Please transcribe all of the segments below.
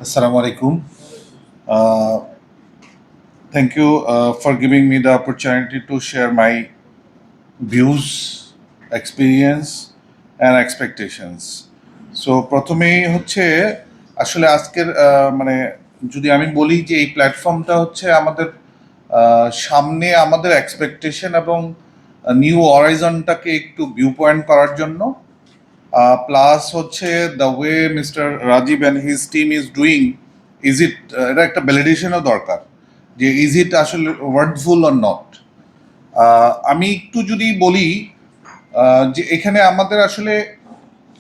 Assalamu alaikum. Uh, Thank you for giving me the opportunity to share my views, experience and expectations. So প্রথমেই হচ্ছে আসলে আজকের মানে যদি আমি বলি যে এই প্ল্যাটফর্মটা হচ্ছে আমাদের সামনে আমাদের এক্সপেকটেশন এবং নিউ অরাইজনটাকে একটু ভিউ পয়েন্ট করার জন্য প্লাস হচ্ছে the way Mister Rajeev and his team is doing is it এটা একটা ভ্যালিডেশনও দরকার যে ইজ ইট আসলে ওয়ার্ডফুল অর নট। আমি একটু যদি বলি যে এখানে আমাদের আসলে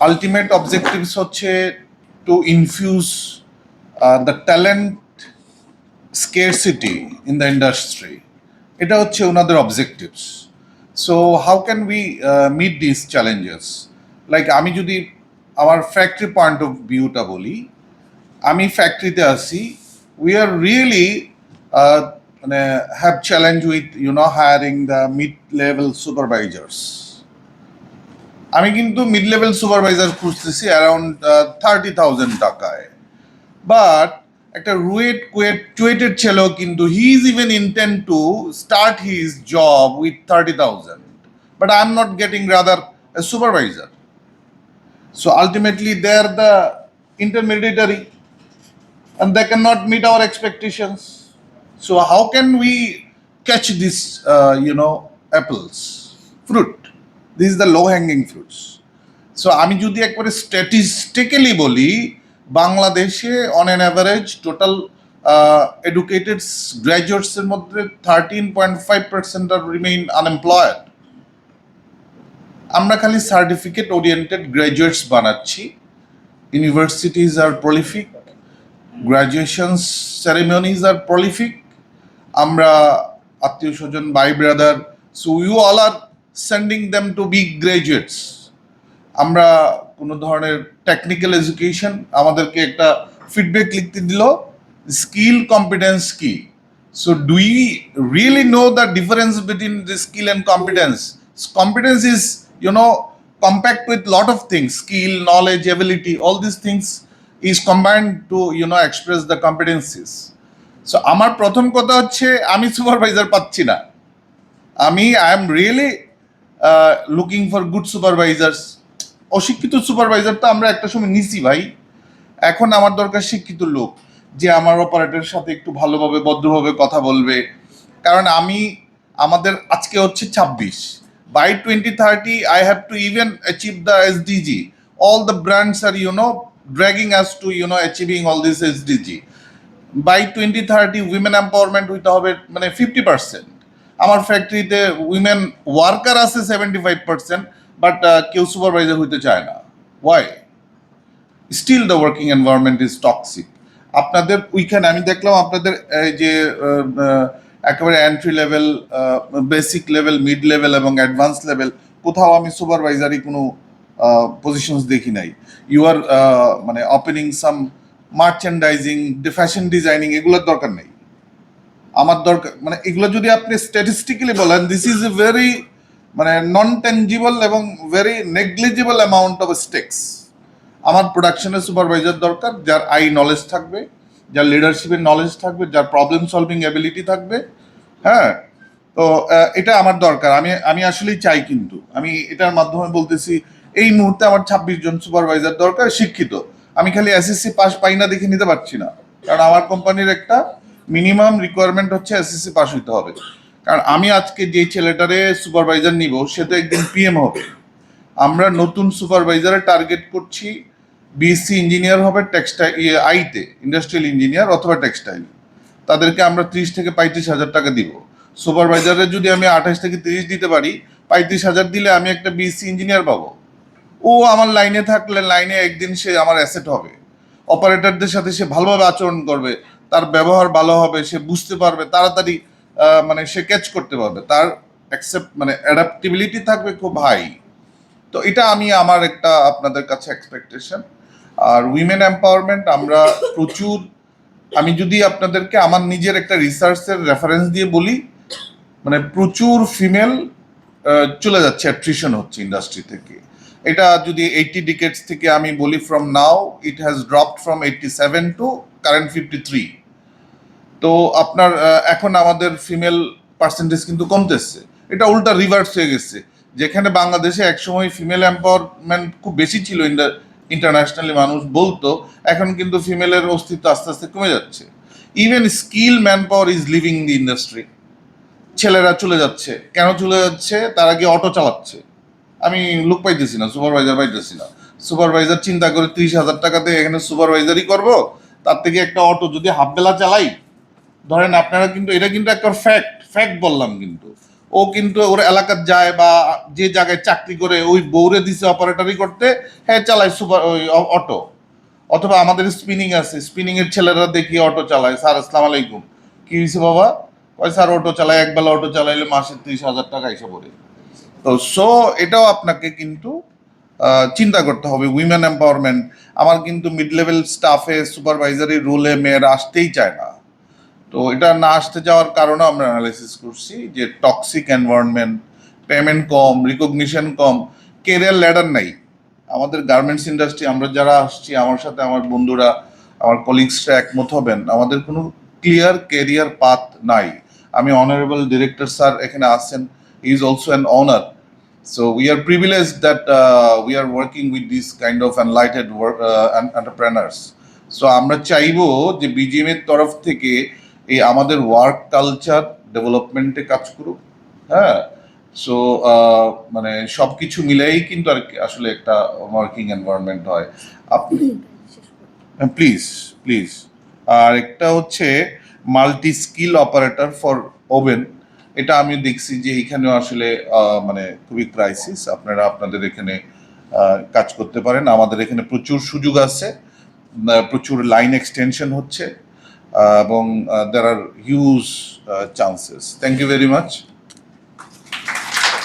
আলটিমেট অবজেক্টিভস হচ্ছে to infuse the talent scarcity in the industry. এটা হচ্ছে ওনাদের objectives. So how can we meet this challenges? Like আমি যদি আমার ফ্যাক্টরি পয়েন্ট অফ ভিউটা বলি, আমি ফ্যাক্টরিতে আছি, উই আর রিয়েলি মানে have challenge with hiring the mid level supervisors. আমি কিন্তু মিড লেভেল সুপারভাইজার খুঁজতেছি অ্যারাউন্ড 30,000 টাকায়, বাট একটা চুয়েটের ছেলেও কিন্তু he is even intent to start his job with 30,000, but I am not getting rather A supervisor. So ultimately, they are the intermediary and they cannot meet our expectations. So how can we catch this, apples, fruit? This is the low-hanging fruits. So আমি যদি একবারে statistically বলি, বাংলাদেশে on an average total educated গ্র্যাজুয়েটসের মধ্যে 13.5% are remain unemployed. আমরা খালি certificate oriented graduates বানাচ্ছি। Universities are prolific, graduation ceremonies are prolific. আমরা আত্মীয় স্বজন, ভাই brother, so you all are sending them to big graduates. আমরা কোনো ধরনের টেকনিক্যাল এডুকেশন আমাদেরকে একটা ফিডব্যাক লিখতে দিল, স্কিল কম্পিটেন্স কি? So do you really know the difference between the skill and competence? Competence is, compact with lot of things, skill, knowledge, ability, all these things is combined to, express the competencies. So আমার প্রথম কথা হচ্ছে আমি supervisor পাচ্ছি না। I am really looking for good supervisors. অশিক্ষিত supervisor তো আমরা একটা সময় নিছি ভাই, এখন আমার দরকার শিক্ষিত লোক, যে আমার অপারেটরের সাথে একটু ভালোভাবে ভদ্রভাবে কথা বলবে। কারণ আমাদের আজকে হচ্ছে 26, by 2030 I have to even achieve the SDG. All the brands are dragging us to achieving all this SDG. By 2030 women empowerment হইতে হবে মানে 50%। আমার ফ্যাক্টরিতে উইমেন ওয়ার্কার আছে 75%, বাট কেউ সুপারভাইজার হইতে চায় না। Why? Still the working environment is toxic. আপনাদের ওইখানে আমি দেখলাম আপনাদের যে একেবারে entry level, basic level, mid level এবং অ্যাডভান্স লেভেল, কোথাও আমি সুপারভাইজারি কোনো পজিশনস দেখি নাই। ইউ আর মানে ওপেনিং সাম মার্চেন্ডাইজিং, ফ্যাশন ডিজাইনিং, এগুলোর দরকার নেই। আমার দরকার মানে এগুলো যদি আপনি স্ট্যাটিস্টিক্যালি বলেন, দিস ইজ এ ভেরি মানে নন টেঞ্জিবল এবং very negligible amount of stakes. আমার প্রোডাকশনের সুপারভাইজার দরকার যার নলেজ থাকবে, যার লিডারশিপের নলেজ থাকবে, যার প্রবলেম সলভিং অ্যাবিলিটি থাকবে। হ্যাঁ, তো এটা আমার দরকার। আমি আসলেই চাই, কিন্তু আমি এটার মাধ্যমে বলতেছি এই মুহূর্তে আমার 26 জন সুপারভাইজার দরকার, শিক্ষিত। আমি খালি এসএসসি পাস পাই না দেখে নিতে পারছি না, কারণ আমার কোম্পানির একটা মিনিমাম রিকোয়ারমেন্ট হচ্ছে এসএসসি পাস হইতে হবে। কারণ আমি আজকে যে ছেলেটারে সুপারভাইজার নিব, সে তো একদিন পিএম হবে। আমরা নতুন সুপারভাইজারে টার্গেট করছি বিএসসি ইঞ্জিনিয়ার হবে টেক্সটাইল, আইতে ইন্ডাস্ট্রিয়াল ইঞ্জিনিয়ার অথবা টেক্সটাইল। তাদেরকে আমরা 30 থেকে 35,000 টাকা দিব। সুপারভাইজারের যদি আমি 28 থেকে 30 দিতে পারি, 35,000 দিলে আমি একটা বিএসসি ইঞ্জিনিয়ার পাবো। ও আমার লাইনে থাকলে লাইনে একদিন সে আমার অ্যাসেট হবে। অপারেটরদের সাথে সে ভালোভাবে আচরণ করবে, তার ব্যবহার ভালো হবে, সে বুঝতে পারবে তাড়াতাড়ি, মানে সে ক্যাচ করতে পারবে, তার মানে অ্যাডাপ্টিবিলিটি থাকবে খুব হাই। তো এটা আমার একটা আপনাদের কাছে এক্সপেকটেশন। আর উইমেন এম্পাওয়ারমেন্ট আমরা প্রচুর, আমি যদি আপনাদেরকে আমার নিজের একটা রিসার্চের রেফারেন্স দিয়ে বলি, মানে প্রচুর ফিমেল চলে যাচ্ছে, অ্যাট্রিশন হচ্ছে ইন্ডাস্ট্রি থেকে। এটা যদি 80 ডিকেটস থেকে আমি বলি from now it has dropped from 87 to current 53। তো আপনার এখন আমাদের ফিমেল পার্সেন্টেজ কিন্তু কমতেছে, এটা উল্টা রিভার্স হয়ে গেছে। যেখানে বাংলাদেশে একসময় ফিমেল এম্পাওয়ারমেন্ট খুব বেশি ছিল, ইন্টারন্যাশনালি মানুষ বলতো, এখন কিন্তু ফিমেলের অস্তিত্ব আস্তে আস্তে কমে যাচ্ছে। Even skill man power is living the industry. ছেলেরা চলে যাচ্ছে, কেন চলে যাচ্ছে? তারা গিয়ে অটো চালাচ্ছে। আমি লোক পাইতেছি না, সুপারভাইজার পাইতেছি না। সুপারভাইজার চিন্তা করে 30,000 টাকাতে এখানে সুপারভাইজারই করব, তার থেকে একটা অটো যদি হাফ বেলা চালাই, ধরেন আপনারা কিন্তু এটা কিন্তু একটা ফ্যাক্ট বললাম, কিন্তু ও কিন্তু ওর এলাকার যায় বা যে জায়গায় চাকরি করে ওই বৌরে দিছে অপারেটরি করতে, হ্যাঁ চালায় সুপার ওই অটো। অথবা আমাদের স্পিনিং আছে, স্পিনিং এর ছেলেরা দেখি অটো চালায়। স্যার আসসালামু আলাইকুম, কি হয়েছে বাবা? কয় স্যার অটো চালায়, একবেলা অটো চালাইলে মাসে 30,000 টাকা এসে পড়ে। তো সো এটাও আপনাকে কিন্তু চিন্তা করতে হবে। উইমেন এম্পাওয়ারমেন্ট, আমার কিন্তু মিড লেভেল স্টাফে সুপারভাইজারি রোলে মেয়েরা আসতেই চায় না। তো এটা না আসতে যাওয়ার কারণে আমরা অ্যানালাইসিস করছি যে টক্সিক এনভায়রনমেন্ট, পেমেন্ট কম, রিকগনিশন কম, কেরিয়ার ল্যাডার নাই। আমাদের গার্মেন্টস ইন্ডাস্ট্রি, আমরা যারা আসছি, আমার সাথে আমার বন্ধুরা, আমার কলিগসরা একমত হবেন, আমাদের কোনো ক্লিয়ার ক্যারিয়ার পাথ নাই। আমি অনারেবল ডিরেক্টর স্যার এখানে আছেন, he is also an honour. So we are privileged that we are working with this kind of enlightened entrepreneurs. So আমরা চাইবো যে বিজিএম এর তরফ থেকে এই আমাদের ওয়ার্ক কালচার ডেভেলপমেন্টে কাজ করুক। হ্যাঁ, সো মানে সবকিছু মিলেই কিন্তু আর কি আসলে একটা ওয়ার্কিং এনভায়রনমেন্ট হয়। আপনি প্লিজ প্লিজ। আর একটা হচ্ছে multi skill operator for oven, এটা আমি দেখছি যে এখানেও আসলে মানে খুবই ক্রাইসিস। আপনারা আপনাদের এখানে কাজ করতে পারেন, আমাদের এখানে প্রচুর সুযোগ আছে, প্রচুর লাইন এক্সটেনশন হচ্ছে এবং there are huge chances. Thank you very much.